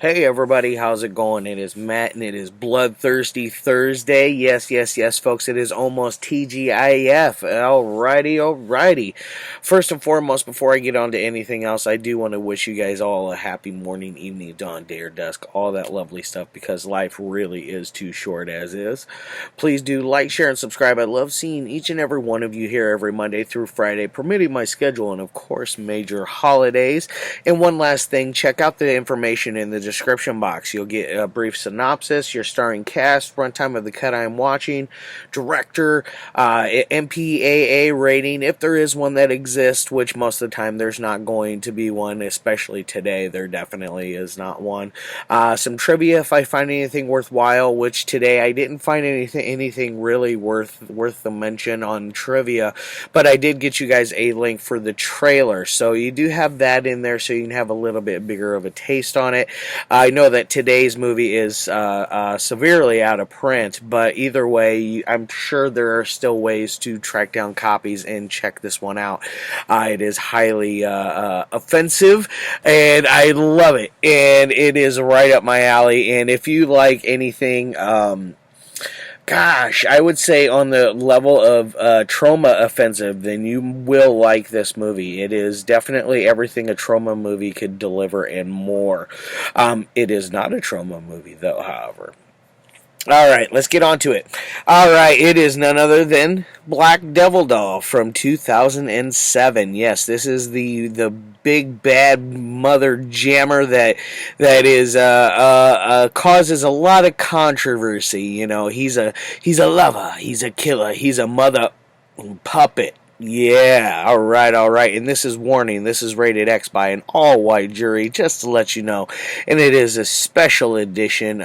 Hey everybody, how's it going? It is Matt and it is Bloodthirsty Thursday. Yes, folks, it is almost TGIF. Alrighty. First and foremost, before I get on to anything else, I do want to wish you guys all a happy morning, evening, dawn, day, or dusk, all that lovely stuff, because life really is too short as is. Please do like, share, and subscribe. I love seeing each and every one of you here every Monday through Friday, permitting my schedule and, of course, major holidays. And one last thing, check out the information in the description box. You'll get a brief synopsis, your starring cast, runtime of the cut I am watching, director, MPAA rating, if there is one that exists, which most of the time there's not going to be one, especially today. There definitely is not one. Some trivia if I find anything worthwhile, which today I didn't find anything really worth the mention on trivia, but I did get you guys a link for the trailer, so you do have that in there so you can have a little bit bigger of a taste on it. I know that today's movie is severely out of print, but either way, I'm sure there are still ways to track down copies and check this one out. It is highly offensive, and I love it, and it is right up my alley. And if you like anything, I would say on the level of trauma offensive, then you will like this movie. It is definitely everything a trauma movie could deliver and more. It is not a trauma movie, though, however. Alright, let's get on to it. Alright, it is none other than Black Devil Doll from 2007. Yes, this is the big bad mother jammer that is causes a lot of controversy. You know, he's a lover, he's a killer, he's a mother puppet. Yeah, alright, and this is warning, this is rated X by an all-white jury, just to let you know, and it is a special edition,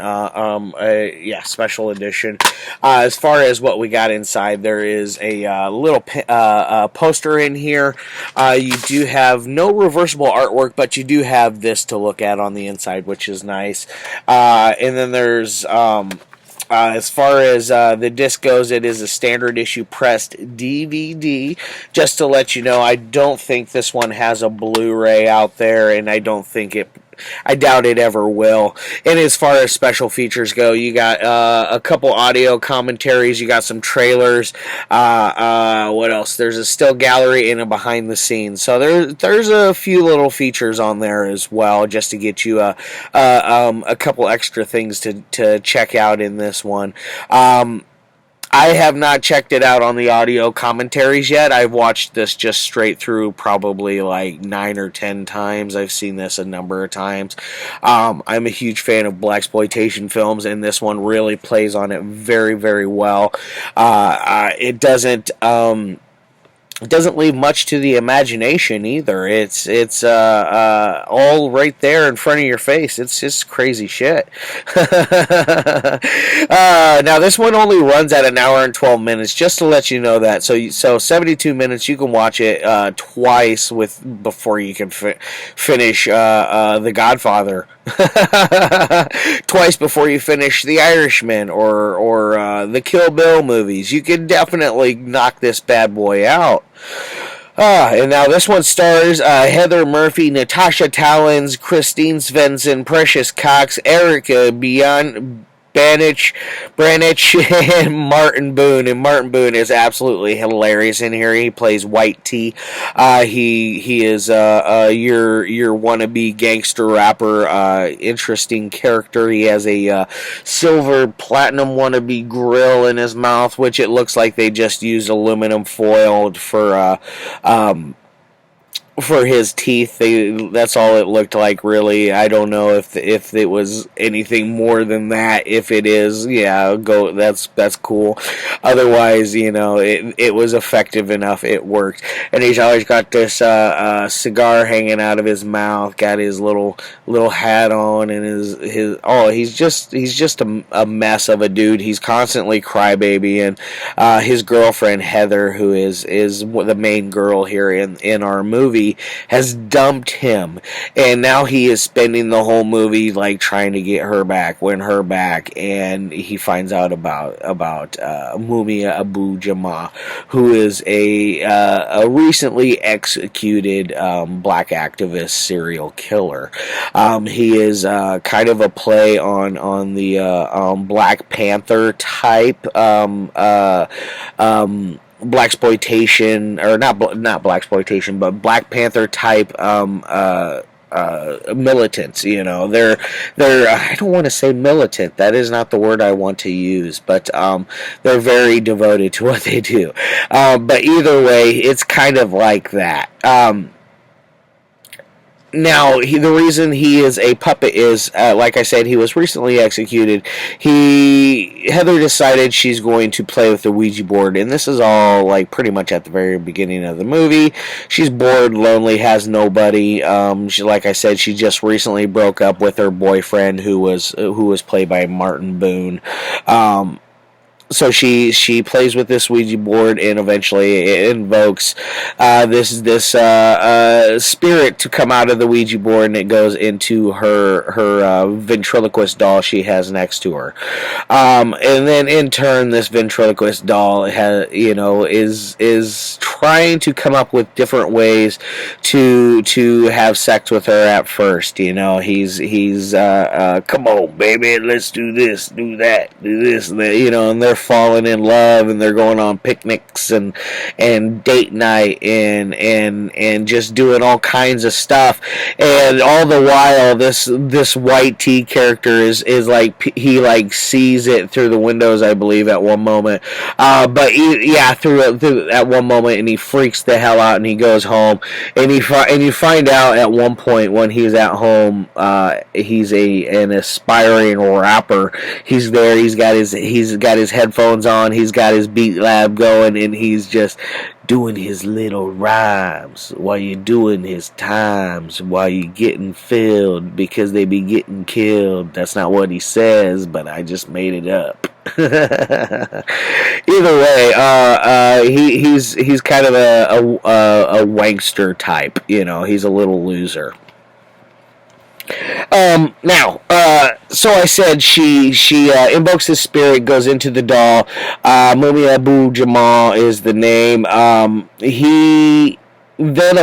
special edition. As far as what we got inside, there is a little poster in here. You do have no reversible artwork, but you do have this to look at on the inside, which is nice, and then there's, as far as the disc goes, it is a standard issue pressed DVD. Just to let you know, I don't think this one has a Blu-ray out there, and I doubt it ever will. And as far as special features go, you got a couple audio commentaries, you got some trailers, what else? There's a still gallery and a behind the scenes. So there's a few little features on there as well, just to get you a couple extra things to check out in this one. I have not checked it out on the audio commentaries yet. I've watched this just straight through probably like 9 or 10 times. I've seen this a number of times. I'm a huge fan of blaxploitation films, and this one really plays on it very, very well. It doesn't leave much to the imagination either. It's all right there in front of your face. It's just crazy shit. Now this one only runs at 1 hour and 12 minutes, just to let you know that. So 72 minutes, you can watch it twice before you can finish The Godfather. Twice before you finish The Irishman or the Kill Bill movies. You can definitely knock this bad boy out. And now this one stars Heather Murphy, Natasha Talonz, Christine Svendsen, Precious Cox, Erica Branich, and Martin Boone. And Martin Boone is absolutely hilarious in here. He plays White T. He is your wannabe gangster rapper. Interesting character. He has a silver platinum wannabe grill in his mouth, which it looks like they just used aluminum foil for his teeth. That's all it looked like, really. I don't know if it was anything more than that. If it is, yeah, go. That's cool. Otherwise, you know, it was effective enough. It worked. And he's always got this cigar hanging out of his mouth. Got his little hat on, and he's just a mess of a dude. He's constantly crybaby, and his girlfriend Heather, who is the main girl here in our movie. movie, has dumped him, and now he is spending the whole movie like trying to get her back, win her back, and he finds out about Mumia Abu Jamal, who is a recently executed black activist serial killer. He is kind of a play on the Black Panther type blaxploitation, or not blaxploitation, but Black Panther type militants. You know, they're I don't want to say militant. That is not the word I want to use, but they're very devoted to what they do. But either way, it's kind of like that. Now, the reason he is a puppet is, like I said, he was recently executed. Heather decided she's going to play with the Ouija board, and this is all, like, pretty much at the very beginning of the movie. She's bored, lonely, has nobody. Like I said, she just recently broke up with her boyfriend, who was played by Martin Boone. So she plays with this Ouija board, and eventually it invokes this spirit to come out of the Ouija board, and it goes into her ventriloquist doll she has next to her. And then in turn, this ventriloquist doll is trying to come up with different ways to have sex with her at first. You know, he's come on, baby, let's do this, do that, do this, and that, you know, and they're falling in love, and they're going on picnics and date night and just doing all kinds of stuff, and all the while this white tea character is like, he like sees it through the windows, I believe, at one moment, but through at one moment, and he freaks the hell out, and he goes home, and you find out at one point when he's at home, he's an aspiring rapper. He's there, he's got his headphones on, he's got his beat lab going, and he's just doing his little rhymes while you're doing his times, while you're getting filled, because they be getting killed. That's not what he says, but I just made it up. Either way, he's kind of a wankster type. You know, he's a little loser. Now, so I said she invokes his spirit, goes into the doll. Mumia Abu Jamal is the name. He then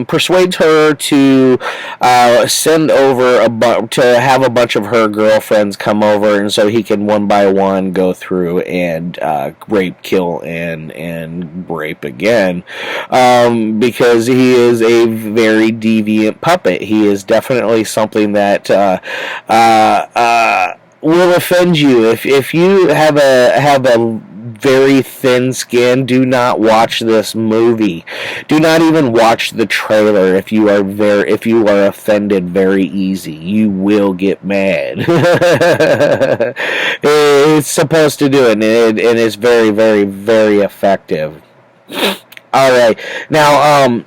persuades her to send over to have a bunch of her girlfriends come over, and so he can one by one go through and rape, kill, and rape again, because he is a very deviant puppet. He is definitely something that will offend you. If you have a very thin skin, do not watch this movie. Do not even watch the trailer if you are offended very easy. You will get mad. It's supposed to do it, and it's very, very, very effective. Alright, now,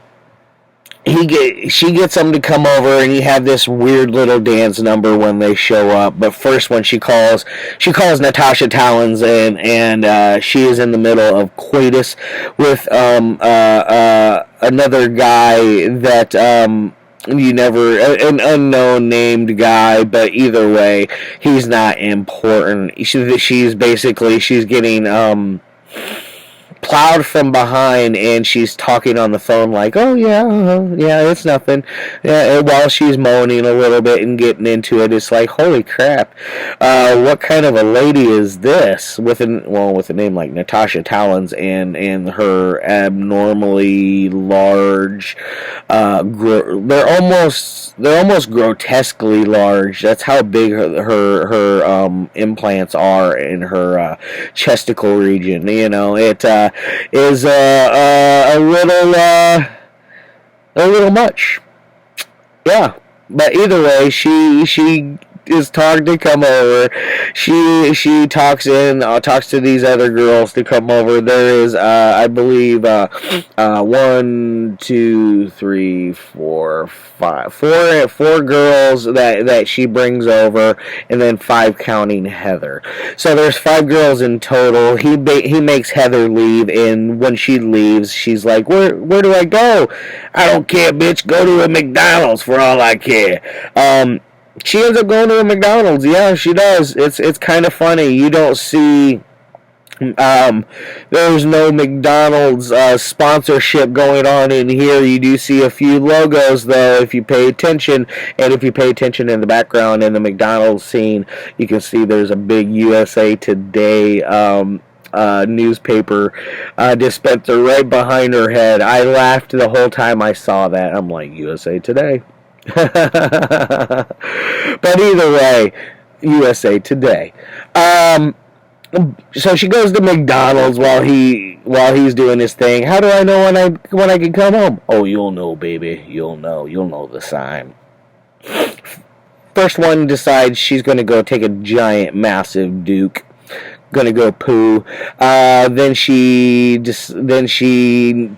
she gets them to come over, and you have this weird little dance number when they show up. But first, when she calls Natasha Talonz, and she is in the middle of coitus with another guy that an unknown named guy, but either way, he's not important. She's getting plowed from behind, and she's talking on the phone like, oh yeah, it's nothing. Yeah, and while she's moaning a little bit and getting into it, it's like, holy crap, what kind of a lady is this? With a name like Natasha Talonz and her abnormally large, they're almost grotesquely large. That's how big her implants are in her chesticle region. You know, it is a little much. Yeah, but either way, she is talked to come over. She talks to these other girls to come over. There is I believe one, two, three, four, five, four girls that she brings over, and then five counting Heather. So there's five girls in total. He makes Heather leave, and when she leaves, she's like, where do I go? I don't care, bitch. Go to a McDonald's for all I care. She ends up going to a McDonald's. Yeah, she does. It's kind of funny. You don't see. There's no McDonald's sponsorship going on in here. You do see a few logos, though, if you pay attention. And if you pay attention in the background in the McDonald's scene, you can see there's a big USA Today newspaper dispenser right behind her head. I laughed the whole time I saw that. I'm like, USA Today. But either way, USA Today. So she goes to McDonald's while he's doing his thing. How do I know when I can come home? Oh, you'll know, baby. You'll know the sign. First one decides she's going to go take a giant, massive Duke. Gonna go poo. Then she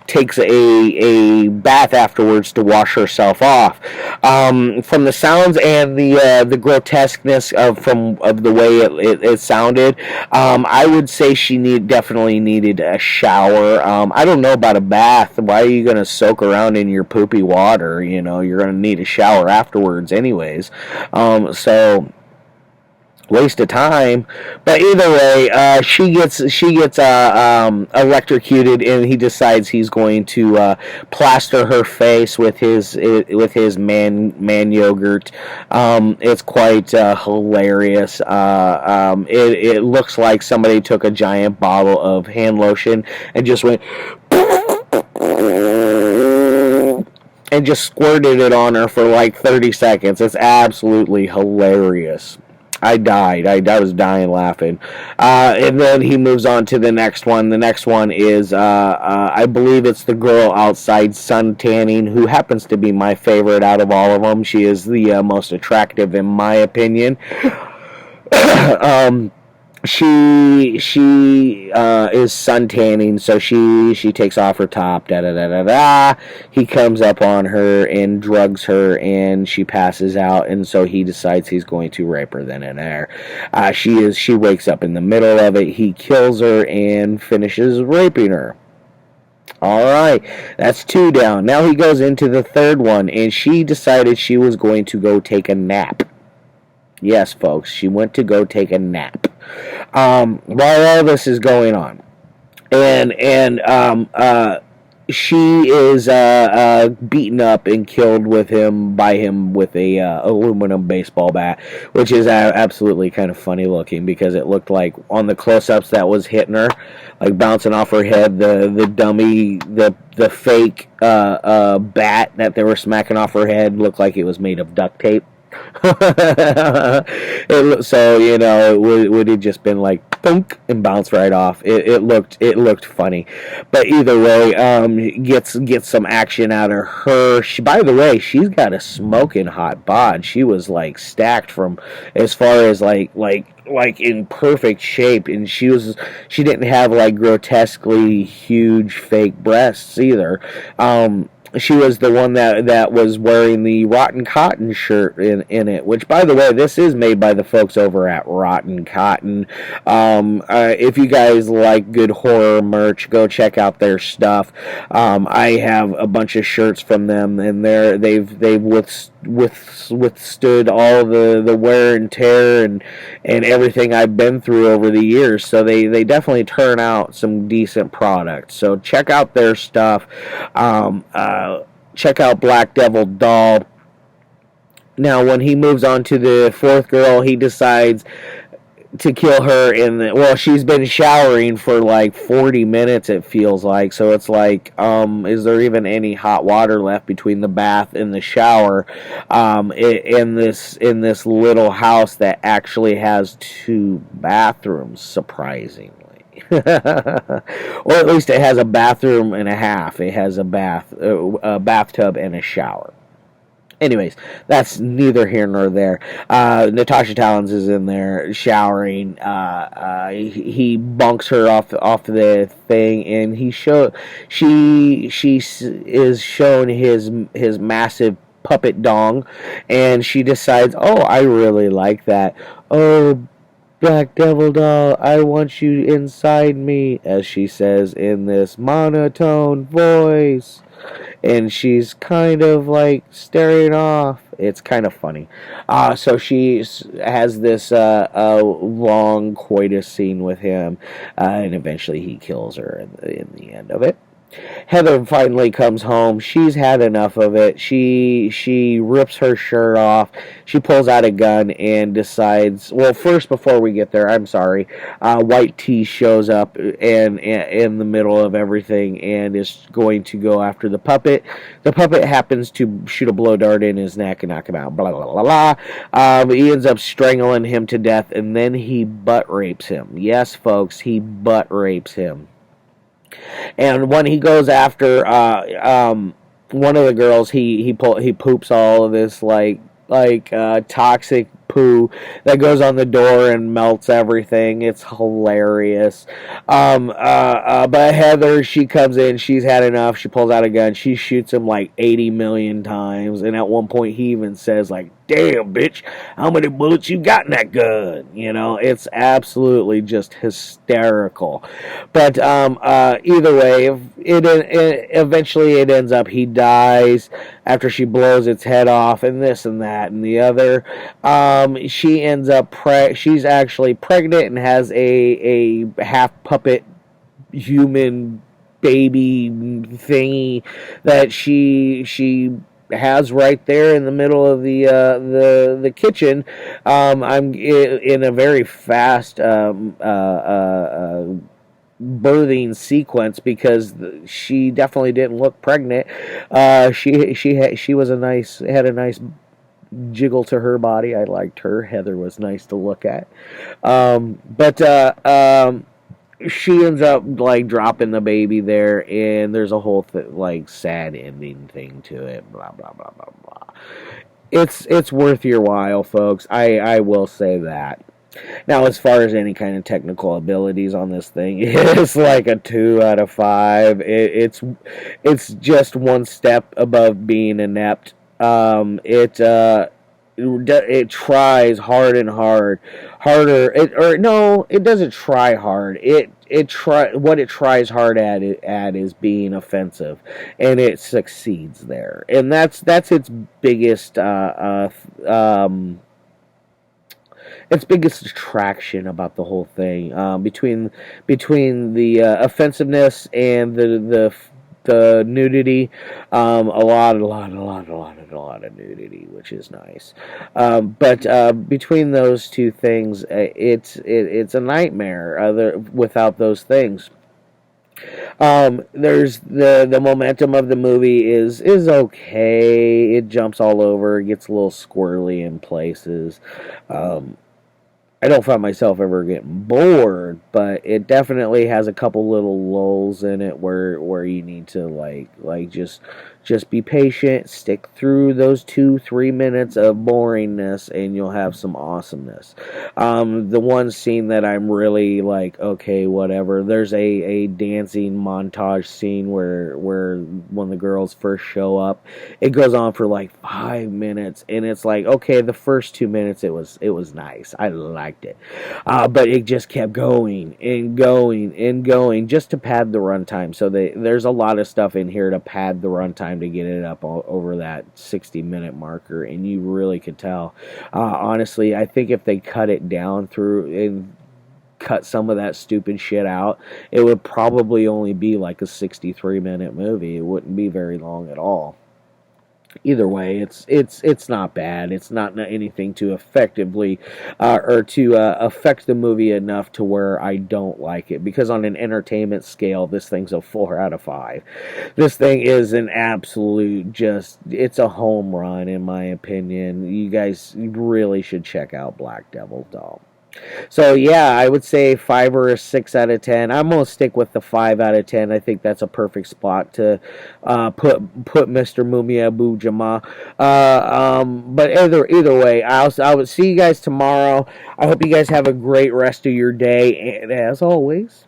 takes a bath afterwards to wash herself off. From the sounds and the grotesqueness of the way it sounded, I would say she definitely needed a shower. I don't know about a bath. Why are you gonna soak around in your poopy water? You know, you're gonna need a shower afterwards, anyways. So. Waste of time, but either way, she gets electrocuted, and he decides he's going to plaster her face with his man yogurt. It's quite hilarious. It looks like somebody took a giant bottle of hand lotion and just went and just squirted it on her for like 30 seconds. It's absolutely hilarious. I died. I was dying laughing. And then he moves on to the next one. The next one is, I believe it's the girl outside sun tanning, who happens to be my favorite out of all of them. She is the most attractive, in my opinion. She is sun tanning, so she takes off her top. Da da da da da. He comes up on her and drugs her, and she passes out. And so he decides he's going to rape her then and there. She wakes up in the middle of it. He kills her and finishes raping her. Alright, that's 2 down. Now he goes into the third one, and she decided she was going to go take a nap. Yes, folks, she went to go take a nap. While all this is going on, and she is beaten up and killed by him with a aluminum baseball bat, which is absolutely kind of funny looking, because it looked like on the close-ups that was hitting her, like bouncing off her head, the dummy, the fake bat that they were smacking off her head looked like it was made of duct tape. So, you know, it would have just been like thunk and bounce right off. It looked funny, but either way, gets some action out of her. By the way, she's got a smoking hot bod. She was like stacked from as far as like in perfect shape, and she didn't have like grotesquely huge fake breasts either. She was the one that was wearing the Rotten Cotton shirt in it, which, by the way, this is made by the folks over at Rotten Cotton. If you guys like good horror merch, go check out their stuff. I have a bunch of shirts from them, and they've withstood all the wear and tear and everything I've been through over the years. So they definitely turn out some decent products. So check out their stuff. Check out Black Devil Doll. Now, when he moves on to the fourth girl, he decides to kill her well, she's been showering for like 40 minutes, it feels like. So it's like, is there even any hot water left between the bath and the shower? In this little house that actually has 2 bathrooms, surprisingly. Or at least it has a bathroom and a half. It has a bathtub and a shower. Anyways, that's neither here nor there. Natasha Talonz is in there showering. He bunks her off the thing, and she is shown his massive puppet dong, and she decides, oh, I really like that. Oh, Black Devil doll, I want you inside me, as she says in this monotone voice. And she's kind of like staring off. It's kind of funny. So she has this long coitus scene with him, and eventually he kills her in the end of it. Heather finally comes home. She's had enough of it. She rips her shirt off. She pulls out a gun and decides. Well, first, before we get there, I'm sorry. White T shows up and in the middle of everything and is going to go after the puppet. The puppet happens to shoot a blow dart in his neck and knock him out. Blah blah blah blah. He ends up strangling him to death, and then he butt rapes him. Yes, folks, he butt rapes him. And when he goes after one of the girls, he poops all of this toxic poo that goes on the door and melts everything. It's hilarious. But Heather, she comes in. She's had enough. She pulls out a gun. She shoots him like 80 million times. And at one point, he even says like, "Damn, bitch, how many bullets you got in that gun?" You know, it's absolutely just hysterical. But either way, eventually it ends up he dies after she blows its head off, and this and that and the other. She ends up she's actually pregnant and has a half puppet human baby thingy that she has right there in the middle of the kitchen. I'm in a very fast birthing sequence because she definitely didn't look pregnant. She was had a nice jiggle to her body. I liked her. Heather was nice to look at. But she ends up like dropping the baby there, and there's a whole like sad ending thing to it. Blah blah blah blah blah. It's worth your while, folks. I will say that. Now, as far as any kind of technical abilities on this thing, it's like a 2 out of 5. It's just one step above being inept. It tries hard and harder. It doesn't try hard. What it tries hard at is being offensive, and it succeeds there. And that's its biggest attraction about the whole thing. Between the offensiveness and the nudity, a lot of nudity, which is nice. But between those two things, it's a nightmare without those things. There's the momentum of the movie is okay. It jumps all over, it gets a little squirrely in places. I don't find myself ever getting bored, but it definitely has a couple little lulls in it where you need to like just be patient, stick through those 2-3 minutes of boringness, and you'll have some awesomeness. The one scene that I'm really like, okay, whatever. There's a dancing montage scene where when the girls first show up, it goes on for like 5 minutes, and it's like, okay, the first 2 minutes it was nice, I liked it, but it just kept going and going and going just to pad the runtime. So there's a lot of stuff in here to pad the runtime to get it up over that 60-minute marker, and you really could tell. Honestly, I think if they cut it down through and cut some of that stupid shit out, it would probably only be like a 63-minute movie. It wouldn't be very long at all. Either way, it's not bad. It's not anything to effectively or to affect the movie enough to where I don't like it. Because on an entertainment scale, this thing's a 4 out of 5. This thing is an absolute it's a home run in my opinion. You guys really should check out Black Devil Doll. So yeah, I would say 5 or 6 out of 10. I'm gonna stick with the 5 out of 10. I think that's a perfect spot to put Mr. Mumia Abu Jama. But either way, I will see you guys tomorrow. I hope you guys have a great rest of your day, and as always,